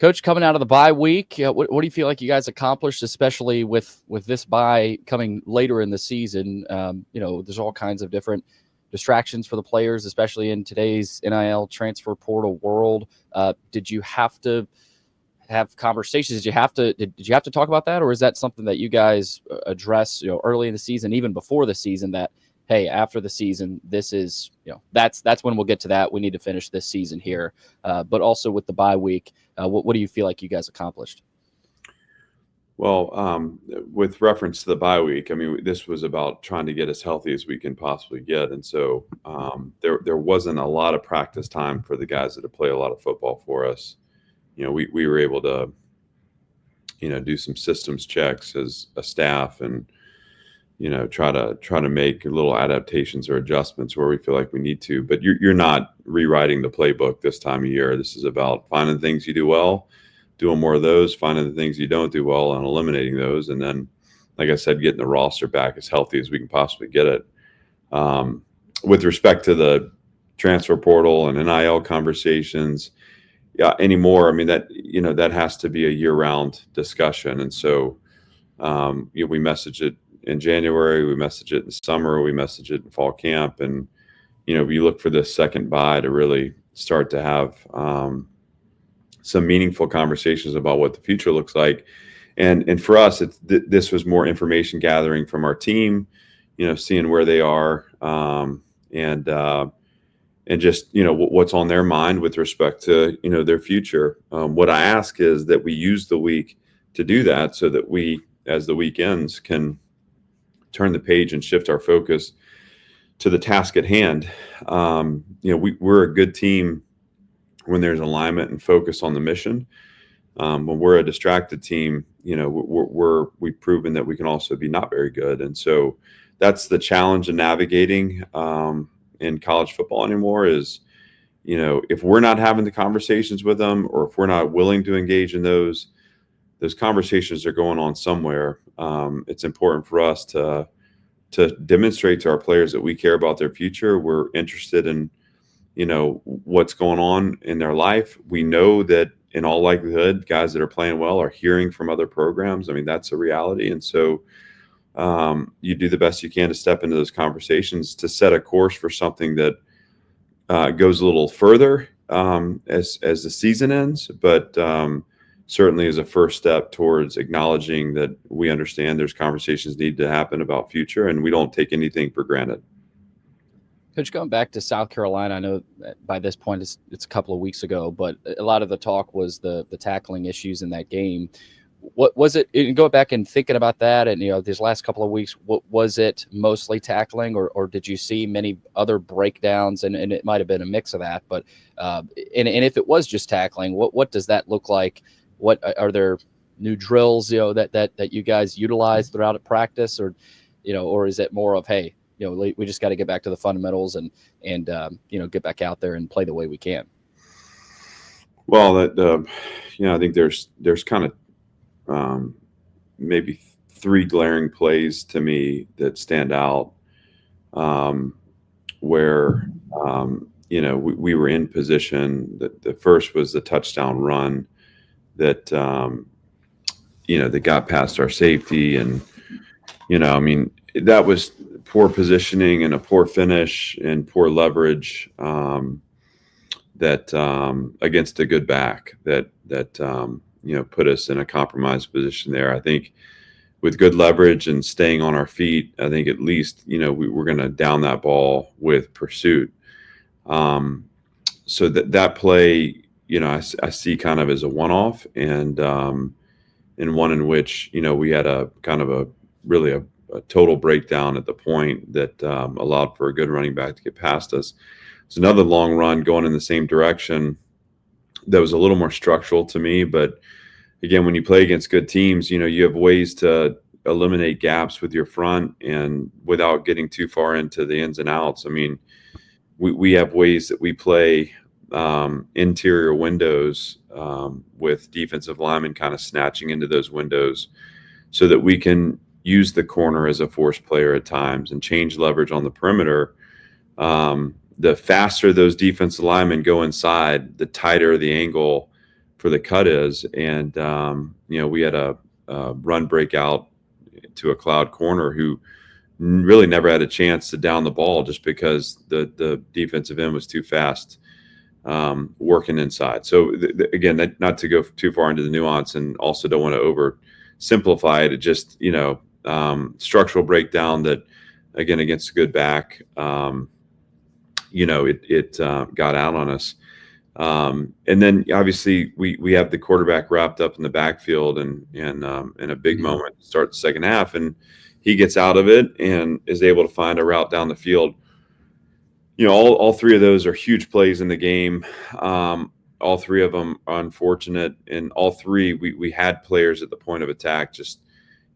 Coach, coming out of the bye week, what do you feel like you guys accomplished, especially with this bye coming later in the season? There's all kinds of different distractions for the players, especially in today's NIL transfer portal world. Did you have to have conversations? Did you have to talk about that, or is that something that you guys address, early in the season, even before the season? That hey, after the season, this is that's when we'll get to that. We need to finish this season here, but also with the bye week, what do you feel like you guys accomplished? Well, with reference to the bye week, I mean, this was about trying to get as healthy as we can possibly get, and so there wasn't a lot of practice time for the guys that have played a lot of football for us. We were able to, do some systems checks as a staff and, try to make little adaptations or adjustments where we feel like we need to. But you're not rewriting the playbook this time of year. This is about finding things you do well, doing more of those, finding the things you don't do well and eliminating those. And then, like I said, getting the roster back as healthy as we can possibly get it. With respect to the transfer portal and NIL conversations, anymore, I mean, that has to be a year-round discussion. And so, we message it in January, we message it in summer, we message it in fall camp. And, we look for this second bye to really start to have some meaningful conversations about what the future looks like. And for us, this was more information gathering from our team, seeing where they are, and just, what's on their mind with respect to, their future. What I ask is that we use the week to do that so that we, as the week ends, can turn the page and shift our focus to the task at hand. We're a good team when there's alignment and focus on the mission. When we're a distracted team, we've proven that we can also be not very good. And so that's the challenge in navigating in college football anymore is, if we're not having the conversations with them, or if we're not willing to engage in those conversations are going on somewhere. It's important for us to demonstrate to our players that we care about their future. We're interested in, what's going on in their life. We know that in all likelihood, guys that are playing well are hearing from other programs. I mean, that's a reality. And so you do the best you can to step into those conversations to set a course for something that goes a little further as the season ends, but certainly is a first step towards acknowledging that we understand there's conversations need to happen about future, and we don't take anything for granted. Coach, going back to South Carolina, I know that by this point it's a couple of weeks ago, but a lot of the talk was the tackling issues in that game. What was it? Going back and thinking about that, and these last couple of weeks, what was it mostly tackling, or did you see many other breakdowns? And it might have been a mix of that, but and if it was just tackling, what does that look like? What are there new drills that you guys utilize throughout a practice, or is it more of, hey, we just got to get back to the fundamentals and get back out there and play the way we can? Well, I think there's kind of maybe three glaring plays to me that stand out, where we were in position. The first was the touchdown run that that got past our safety, and that was poor positioning and a poor finish and poor leverage that against a good back that put us in a compromised position there. I think with good leverage and staying on our feet, I think at least we're going to down that ball with pursuit. So that play, I see kind of as a one-off, and one in which we had a kind of a total breakdown at the point that allowed for a good running back to get past us. It's another long run going in the same direction that was a little more structural to me. But again, when you play against good teams, you have ways to eliminate gaps with your front and without getting too far into the ins and outs. I mean, we have ways that we play interior windows with defensive linemen kind of snatching into those windows so that we can use the corner as a force player at times and change leverage on the perimeter. The faster those defensive linemen go inside, the tighter the angle the cut is. And we had a run breakout to a cloud corner who really never had a chance to down the ball just because the defensive end was too fast working inside. So again, not to go too far into the nuance, and also don't want to oversimplify it. It just structural breakdown that, again, against a good back, it got out on us. And then obviously we have the quarterback wrapped up in the backfield and in a big moment to start the second half, and he gets out of it and is able to find a route down the field. All three of those are huge plays in the game. All three of them are unfortunate, and all three we had players at the point of attack. Just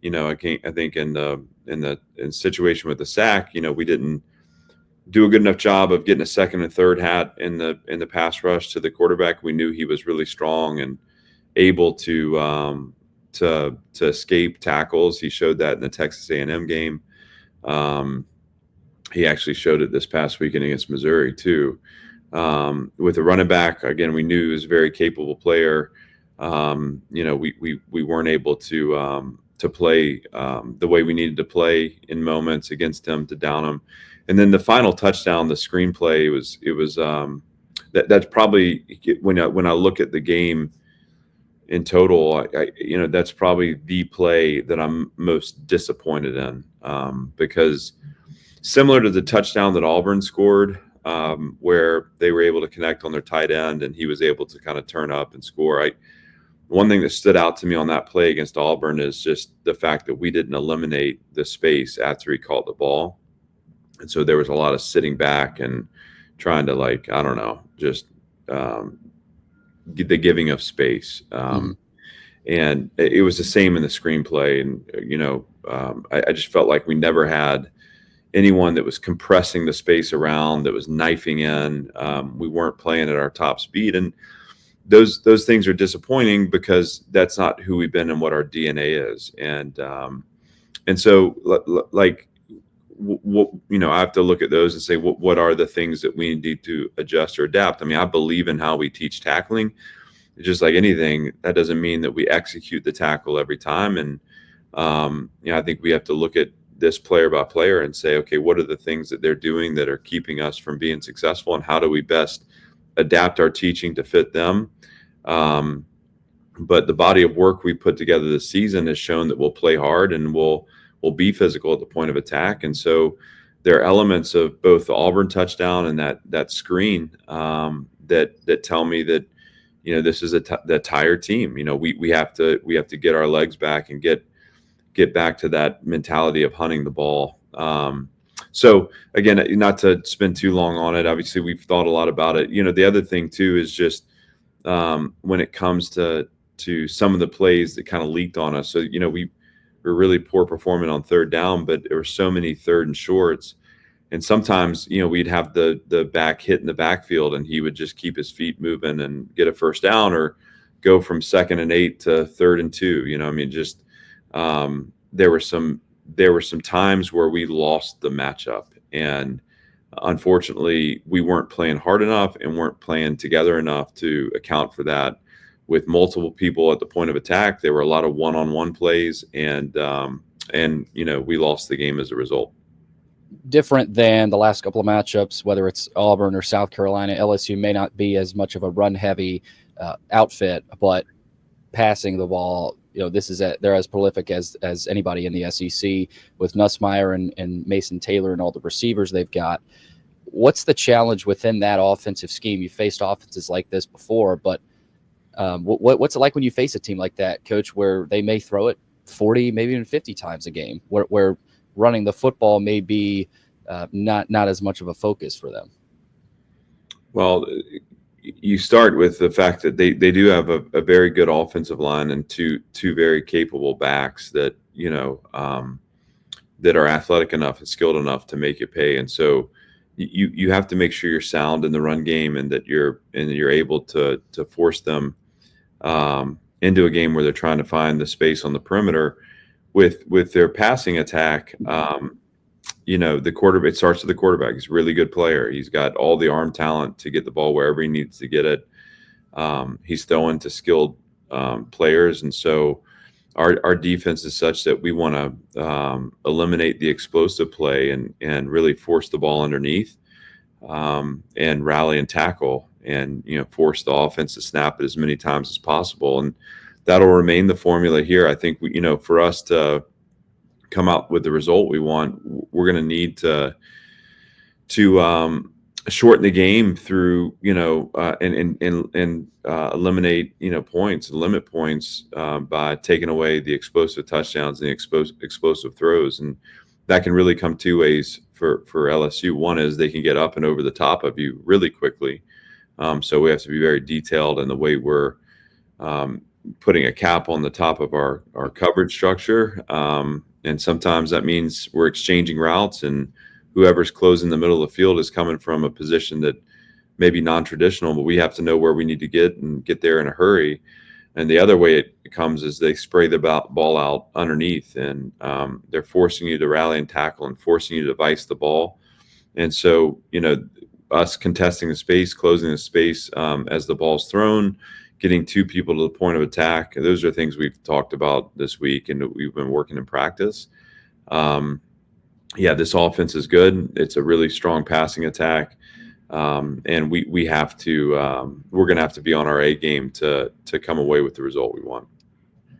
I think in the situation with the sack, we didn't do a good enough job of getting a second and third hat in the pass rush to the quarterback. We knew he was really strong and able to escape tackles. He showed that in the Texas A&M game. He actually showed it this past weekend against Missouri too. With the running back, again, we knew he was a very capable player. We weren't able to play the way we needed to play in moments against him to down him. And then the final touchdown, the screenplay, that's probably, when I look at the game in total, that's probably the play that I'm most disappointed in, because similar to the touchdown that Auburn scored, where they were able to connect on their tight end and he was able to kind of turn up and score. One thing that stood out to me on that play against Auburn is just the fact that we didn't eliminate the space after he caught the ball. And so there was a lot of sitting back and trying to just the giving of space. And it was the same in the screenplay. And, I just felt like we never had anyone that was compressing the space around, that was knifing in. We weren't playing at our top speed. And those things are disappointing because that's not who we've been and what our DNA is. And so I have to look at those and say, what are the things that we need to adjust or adapt? I mean, I believe in how we teach tackling. Just like anything, that doesn't mean that we execute the tackle every time. And, I think we have to look at this player by player and say, okay, what are the things that they're doing that are keeping us from being successful, and how do we best adapt our teaching to fit them? But the body of work we put together this season has shown that we'll play hard and we'll be physical at the point of attack. And so there are elements of both the Auburn touchdown and that screen that tell me that this is the tired team. We have to get our legs back and get back to that mentality of hunting the ball. So again, not to spend too long on it, obviously we've thought a lot about it. The other thing too is just when it comes to some of the plays that kind of leaked on us. So we were really poor performing on third down, but there were so many third and shorts. And sometimes, we'd have the back hit in the backfield and he would just keep his feet moving and get a first down, or go from 2nd and 8 to 3rd and 2. There were some times where we lost the matchup, and unfortunately we weren't playing hard enough and weren't playing together enough to account for that. With multiple people at the point of attack, there were a lot of one-on-one plays, and we lost the game as a result. Different than the last couple of matchups, whether it's Auburn or South Carolina, LSU may not be as much of a run-heavy outfit, but passing the ball, they're as prolific as anybody in the SEC, with Nussmeier and Mason Taylor and all the receivers they've got. What's the challenge within that offensive scheme? You faced offenses like this before, but what's it like when you face a team like that, Coach, where they may throw it 40, maybe even 50 times a game, where running the football may be not as much of a focus for them? Well, you start with the fact that they do have a very good offensive line and two very capable backs that that are athletic enough and skilled enough to make it pay. And so you have to make sure you're sound in the run game, and that you're able to force them into a game where they're trying to find the space on the perimeter. With their passing attack, the quarterback, it starts with the quarterback. He's a really good player. He's got all the arm talent to get the ball wherever he needs to get it. He's throwing to skilled players, and so our defense is such that we want to eliminate the explosive play and really force the ball underneath, and rally and tackle, and force the offense to snap it as many times as possible, and that'll remain the formula here. I think for us to come out with the result we want, we're going to need to shorten the game through and eliminate points and limit points by taking away the explosive touchdowns and the explosive throws, and that can really come two ways for LSU. One is they can get up and over the top of you really quickly, so we have to be very detailed in the way we're putting a cap on the top of our coverage structure, and sometimes that means we're exchanging routes, and whoever's closing the middle of the field is coming from a position that maybe non-traditional, but we have to know where we need to get there in a hurry. And the other way it comes is they spray the ball out underneath, and they're forcing you to rally and tackle and forcing you to vice the ball. And so, us contesting the space, closing the space as the ball's thrown, getting two people to the point of attack. Those are things we've talked about this week and we've been working in practice. This offense is good. It's a really strong passing attack. And we have to we're going to have to be on our A game to come away with the result we want.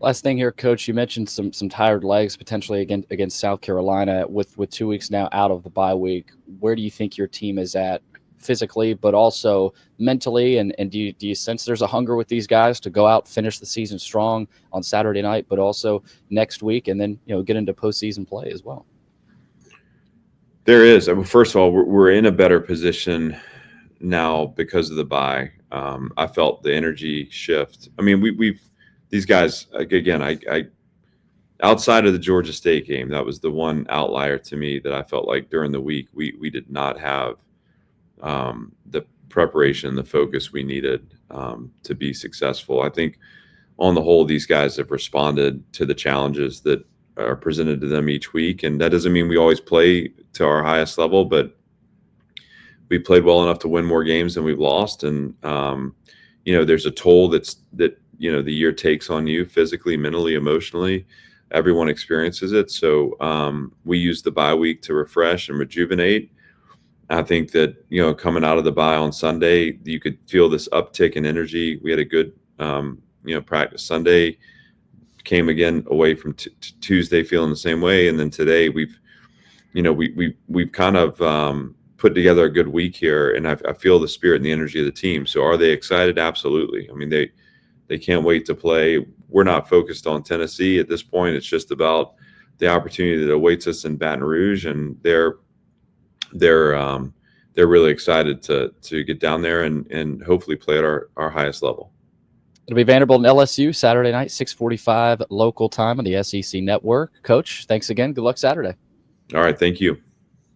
Last thing here, Coach, you mentioned some tired legs potentially against South Carolina with 2 weeks now out of the bye week. Where do you think your team is at physically, but also mentally? And do you sense there's a hunger with these guys to go out, finish the season strong on Saturday night, but also next week, and then get into postseason play as well? There is. First of all, we're in a better position now because of the bye. I felt the energy shift. I mean, we've these guys again. I outside of the Georgia State game, that was the one outlier to me that I felt like during the week we did not have the preparation and the focus we needed to be successful. I think on the whole, these guys have responded to the challenges that are presented to them each week, and that doesn't mean we always play to our highest level, but we played well enough to win more games than we've lost. And there's a toll that the year takes on you physically, mentally, emotionally. Everyone experiences it. So we use the bye week to refresh and rejuvenate. I think that coming out of the bye on Sunday, you could feel this uptick in energy. We had a good practice Sunday. Came again away from Tuesday feeling the same way, and then today we've kind of put together a good week here, and I feel the spirit and the energy of the team. So are they excited? Absolutely. I mean, they can't wait to play. We're not focused on Tennessee at this point. It's just about the opportunity that awaits us in Baton Rouge, and they're really excited to get down there and hopefully play at our highest level. It'll be Vanderbilt and LSU Saturday night, 6:45 local time on the SEC Network. Coach, thanks again. Good luck Saturday. All right. Thank you.